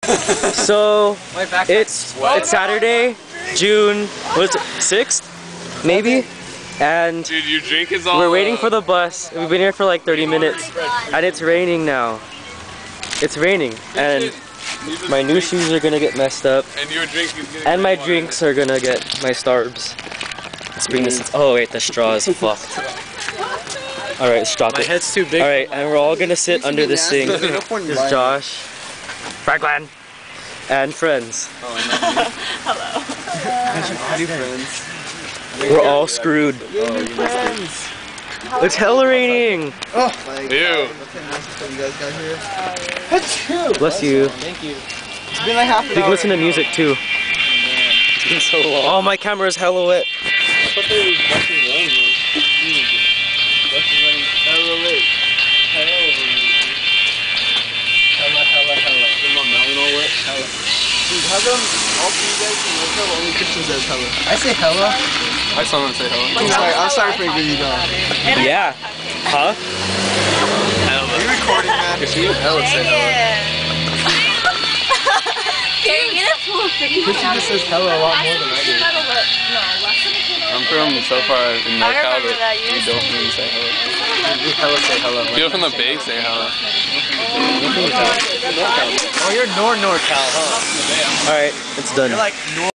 So it's Saturday, June 6th, maybe, and dude, your drink is all. We're waiting for the bus. We've been here for like 30 minutes, and it's raining now. It's raining, and my new shoes are gonna get messed up, and your drink is getting. And my drinks are gonna get my starbs. Let's bring this. Oh wait, the straw is fucked. All right, stop it. My head's too big. All right, and we're all gonna sit under this thing. There's Josh, Franklin, and friends. Hello. We're all screwed. It's hella raining. Ew. Bless you. Thank you. It's been like half an You can hour. listen to music too. It's been so long. Oh, my camera's hella wet. I thought they were buses running, man. Buses running hella late. Hella. Is my melon all wet? Hella. Dude, how come all three guys can look up, only Christian says hella? I say hella. I saw him say hello. I'm sorry for you guys. Yeah. Huh? Hella. Are you recording, man? If you hella say hello. Christian just says hella a lot more than I do. I'm from so far in NorCal that you don't really say hello. You hella say hella. People from the Bay say hello. Oh, you're NorCal, huh? All right, it's done. You're like